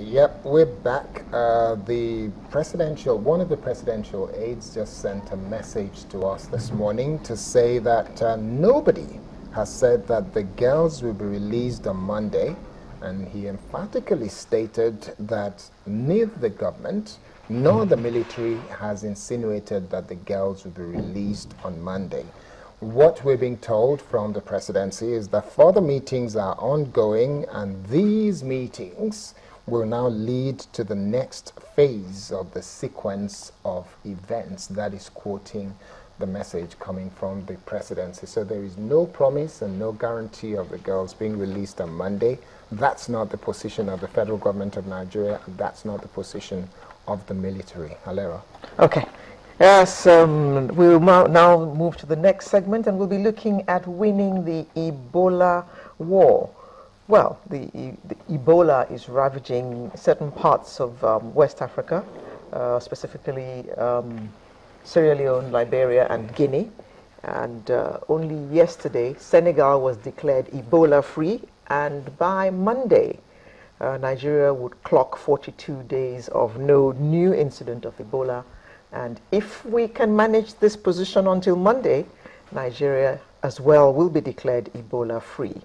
Yep, we're back. One of the presidential aides just sent a message to us this morning to say that nobody has said that the girls will be released on Monday, and he emphatically stated that neither the government nor the military has insinuated that the girls will be released on Monday. What we're being told from the presidency is that further meetings are ongoing, and these meetings will now lead to the next phase of the sequence of events. That is quoting the message coming from the presidency. So there is no promise and no guarantee of the girls being released on Monday. That's not the position of the federal government of Nigeria, and that's not the position of the military. Alera. Okay. Yes, we'll now move to the next segment, and we'll be looking at winning the Ebola war. Well, the Ebola is ravaging certain parts of West Africa, specifically Sierra Leone, Liberia, and Guinea. And only yesterday, Senegal was declared Ebola-free, and by Monday, Nigeria would clock 42 days of no new incident of Ebola. And if we can manage this position until Monday, Nigeria as well will be declared Ebola-free.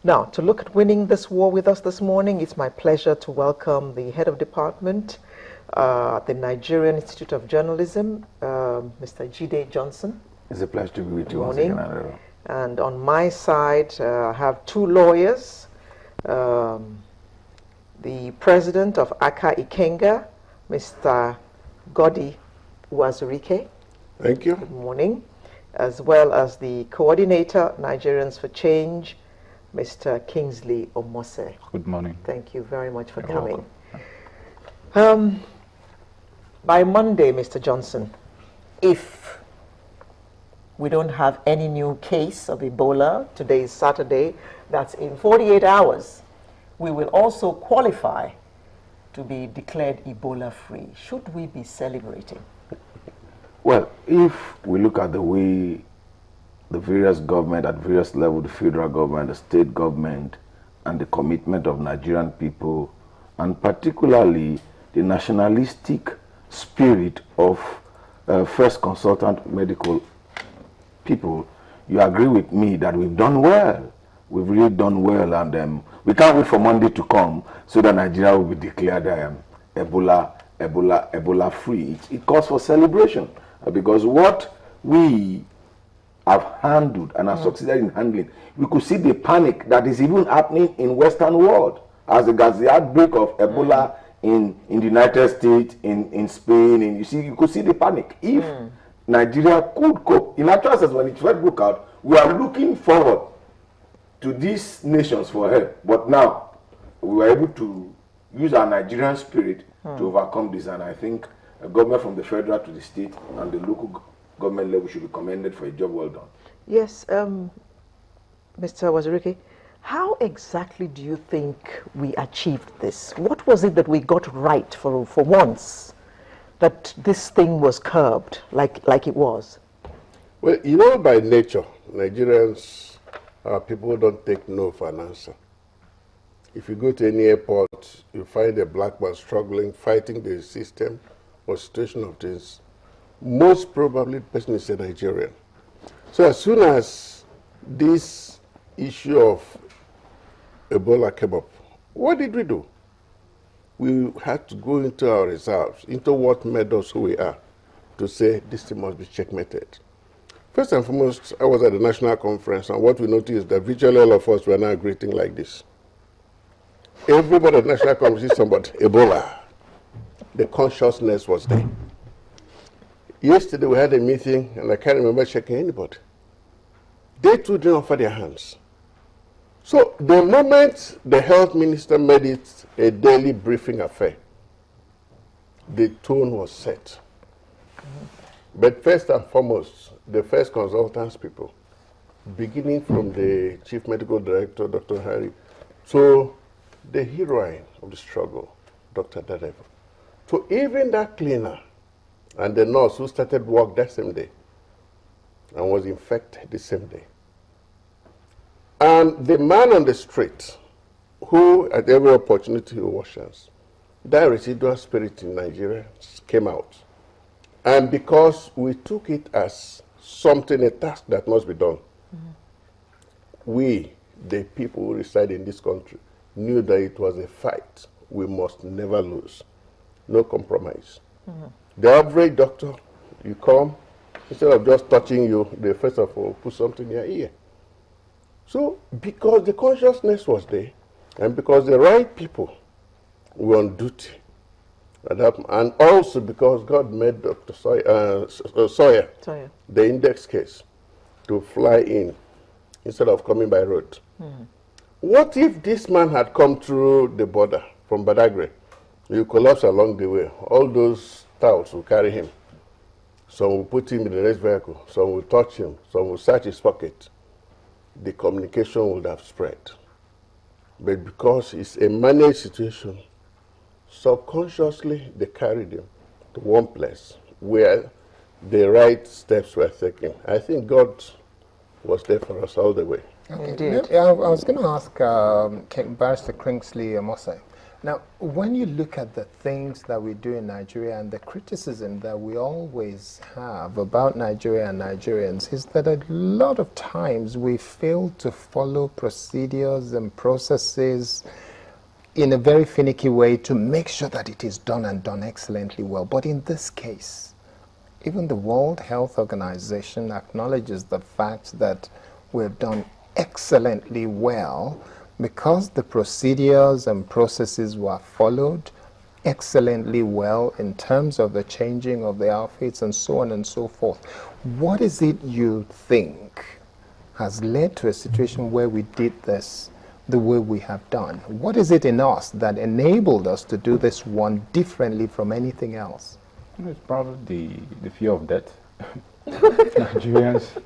Now, to look at winning this war with us this morning, it's my pleasure to welcome the head of department at the Nigerian Institute of Journalism, Mr. Jide Johnson. It's a pleasure to be with you once again. And on my side, I have two lawyers, the president of Aka Ikenga, Mr. Godi Wazurike. Thank you. Good morning. As well as the coordinator, Nigerians for Change, Mr. Kingsley Omose. Good morning. Thank you very much for You're coming. By Monday, Mr. Johnson, if we don't have any new case of Ebola, today is Saturday, that's in 48 hours, we will also qualify to be declared Ebola-free. Should we be celebrating? Well, if we look at the way the various government at various levels, the federal government, the state government, and the commitment of Nigerian people, and particularly the nationalistic spirit of first consultant medical people, you agree with me that we've done well. We've really done well, and we can't wait for Monday to come so that Nigeria will be declared Ebola free. It calls for celebration because what we have handled and have succeeded in handling, we could see the panic that is even happening in Western world as regards the outbreak of Ebola in the United States, in Spain, and you could see the panic. If Nigeria could cope, in actual sense, when it first broke out, we are looking forward to these nations for help, but now we were able to use our Nigerian spirit to overcome this, and I think a government from the federal to the state and the local government level should be commended for a job well done. Yes, Mr. Wazirike, how exactly do you think we achieved this? What was it that we got right for once, that this thing was curbed like it was? Well, you know, by nature, Nigerians people don't take no for an answer. If you go to any airport, you find a black man struggling, fighting the system or situation of things. Most probably the person is a Nigerian. So as soon as this issue of Ebola came up, what did we do? We had to go into our reserves, into what made us who we are, to say this thing must be checkmated. First and foremost, I was at the national conference, and what we noticed is that virtually all of us were now greeting like this. Everybody at the national conference is somebody, Ebola. The consciousness was there. Yesterday we had a meeting, and I can't remember checking anybody. They too didn't offer their hands. So the moment the health minister made it a daily briefing affair, the tone was set. But first and foremost, the first consultants people, beginning from the chief medical director, Dr. Harry, to the heroine of the struggle, Dr. Dadevo, to even that cleaner and the nurse who started work that same day and was infected the same day. And the man on the street who at every opportunity he wash hands. that residual spirit in Nigeria came out. And because we took it as something, a task that must be done, we, the people who reside in this country, knew that it was a fight we must never lose. No compromise. The average doctor, you come, instead of just touching you, they first of all put something in your ear. So, because the consciousness was there, and because the right people were on duty, and also because God made Dr. Sawyer, the index case, to fly in instead of coming by road. What if this man had come through the border from Badagry? You collapse along the way. All those touts will carry him. Some will put him in the race vehicle. Some will touch him. Some will search his pocket. The communication would have spread. But because it's a managed situation, subconsciously they carried him to one place where the right steps were taken. I think God was there for us all the way. Okay. Indeed. I was going to ask Barrister Kingsley Mose. Now, when you look at the things that we do in Nigeria and the criticism that we always have about Nigeria and Nigerians is that a lot of times we fail to follow procedures and processes in a very finicky way to make sure that it is done and done excellently well. But in this case, even the World Health Organization acknowledges the fact that we've done excellently well because the procedures and processes were followed excellently well in terms of the changing of the outfits and so on and so forth. What is it you think has led to a situation where we did this the way we have done? What is it in us that enabled us to do this one differently from anything else? It's probably the fear of death. Nigerians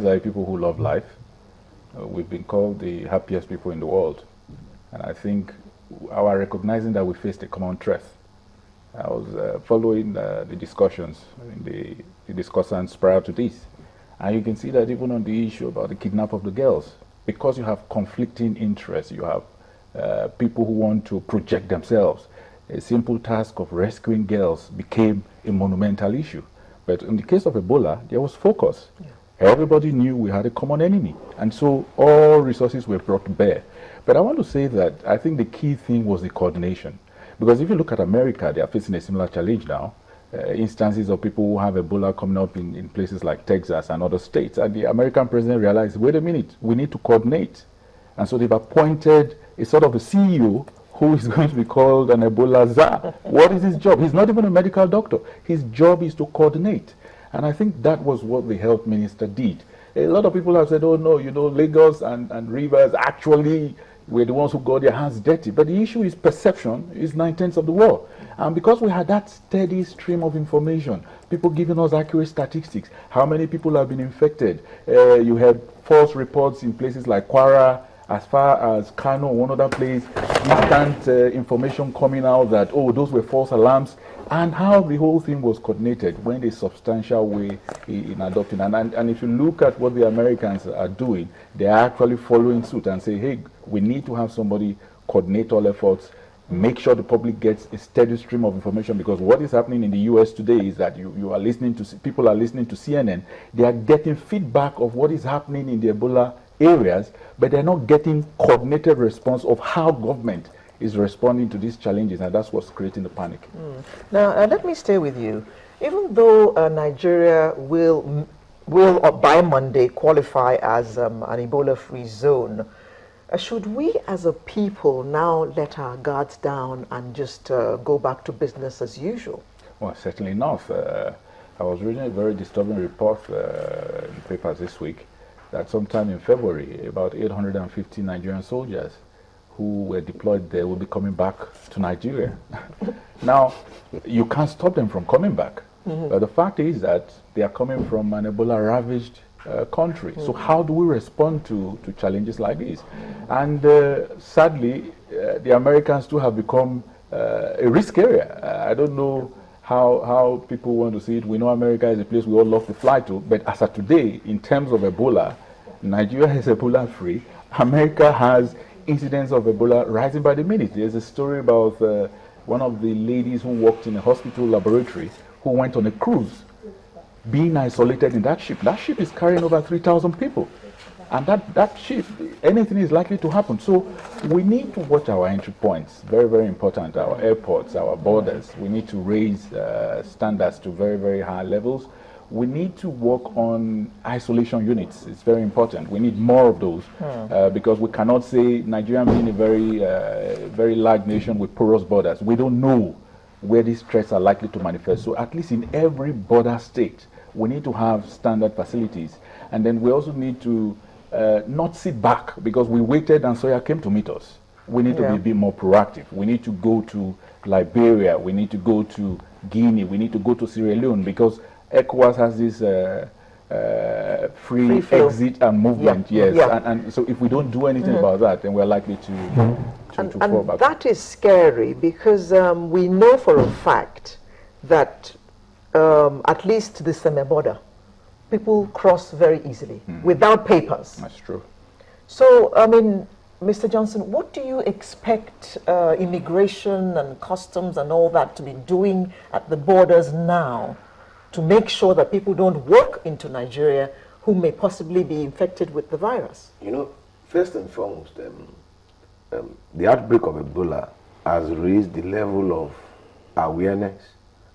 are people who love life. We've been called the happiest people in the world. And I think our recognizing that we faced a common threat. I was following the discussions, the discussants prior to this. And you can see that even on the issue about the kidnap of the girls, because you have conflicting interests, you have people who want to project themselves. A simple task of rescuing girls became a monumental issue. But in the case of Ebola, there was focus. Yeah. Everybody knew we had a common enemy. And so all resources were brought to bear. But I want to say that I think the key thing was the coordination. Because if you look at America, they are facing a similar challenge now. Instances of people who have Ebola coming up in places like Texas and other states. And the American president realized, wait a minute, we need to coordinate. And so they've appointed a sort of a CEO who is going to be called an Ebola czar. What is his job? He's not even a medical doctor. His job is to coordinate. And I think that was what the health minister did. A lot of people have said, oh no, you know, Lagos and Rivers actually were the ones who got their hands dirty. But the issue is perception is 9/10 of the war. And because we had that steady stream of information, people giving us accurate statistics, how many people have been infected. You had false reports in places like Kwara, as far as Kano, one other place, instant information coming out that, oh, those were false alarms, and how the whole thing was coordinated went a substantial way in adopting. And if you look at what the Americans are doing, they are actually following suit and say, hey, we need to have somebody coordinate all efforts, make sure the public gets a steady stream of information, because what is happening in the US today is that you are listening to, people are listening to CNN, they are getting feedback of what is happening in the Ebola areas, but they're not getting coordinated response of how government is responding to these challenges, and that's what's creating the panic. Now, let me stay with you. Even though Nigeria will by Monday qualify as an Ebola-free zone, should we as a people now let our guards down and just go back to business as usual? Well, certainly not. I was reading a very disturbing report in the papers this week that sometime in February, about 850 Nigerian soldiers who were deployed there will be coming back to Nigeria. Now, you can't stop them from coming back. But the fact is that they are coming from an Ebola-ravaged country. So how do we respond to challenges like this? And sadly, the Americans too have become a risk area. I don't know how people want to see it. We know America is a place we all love to fly to, but as of today, in terms of Ebola, Nigeria is Ebola-free. America has incidents of Ebola rising by the minute. There's a story about one of the ladies who worked in a hospital laboratory who went on a cruise, being isolated in that ship. That ship is carrying over 3,000 people. And that ship, anything is likely to happen. So we need to watch our entry points. Very, very important. Our airports, our borders. We need to raise standards to very, very high levels. We need to work on isolation units. It's very important. We need more of those because we cannot say Nigeria being a very large nation with porous borders. We don't know where these threats are likely to manifest. So at least in every border state, we need to have standard facilities. And then we also need to not sit back because we waited and Soya came to meet us. We need to be a bit more proactive. We need to go to Liberia. We need to go to Guinea. We need to go to Sierra Leone because ECOWAS has this free exit and movement. And so if we don't do anything about that, then we're likely to fall back. That is scary because we know for a fact that at least the semi-border, people cross very easily without papers. That's true. So, I mean, Mr. Johnson, what do you expect immigration and customs and all that to be doing at the borders now to make sure that people don't walk into Nigeria who may possibly be infected with the virus? You know, first and foremost, the outbreak of Ebola has raised the level of awareness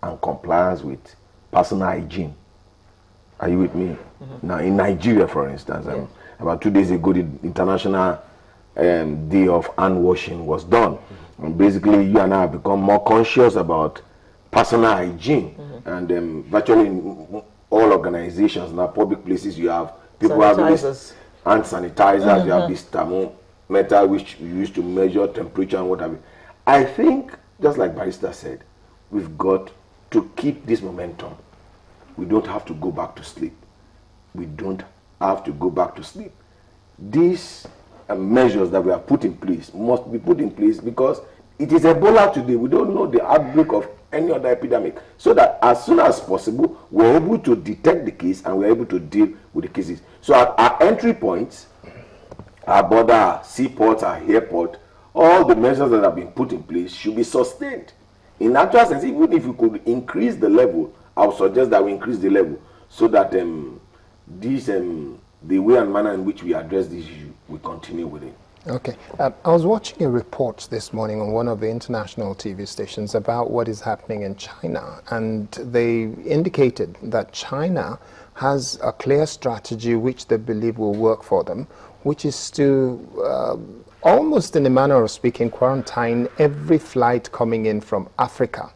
and compliance with personal hygiene. Are you with me? Now, in Nigeria, for instance, about 2 days ago, the International Day of Hand Washing was done. And basically, you and I have become more conscious about personal hygiene. And virtually in all organizations, now public places, you have people have this hand sanitizers, you have this thermometer which you use to measure temperature and what have you. I think, just like Barrister said, we've got to keep this momentum. We don't have to go back to sleep. We don't have to go back to sleep. These measures that we have put in place must be put in place because it is Ebola today. We don't know the outbreak of any other epidemic. So that as soon as possible, we're able to detect the case and we're able to deal with the cases. So at our entry points, our border, our seaports, our airport, all the measures that have been put in place should be sustained. In actual sense, even if you could increase the level, I would suggest that we increase the level so that the way and manner in which we address this issue, we continue with it. Okay. I was watching a report this morning on one of the international TV stations about what is happening in China, and they indicated that China has a clear strategy which they believe will work for them, which is to almost in a manner of speaking quarantine every flight coming in from Africa.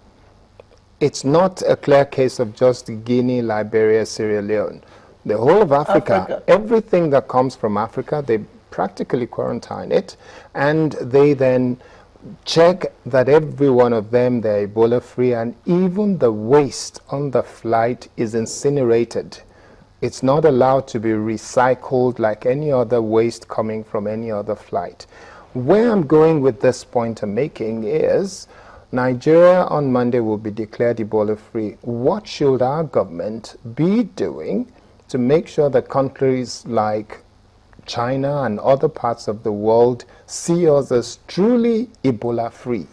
It's not a clear case of just Guinea, Liberia, Sierra Leone. The whole of Africa, everything that comes from Africa, they practically quarantine it, and they then check that every one of them, they're Ebola free, and even the waste on the flight is incinerated. It's not allowed to be recycled like any other waste coming from any other flight. Where I'm going with this point I'm making is Nigeria on Monday will be declared Ebola free. What should our government be doing to make sure that countries like China and other parts of the world see us as truly Ebola free?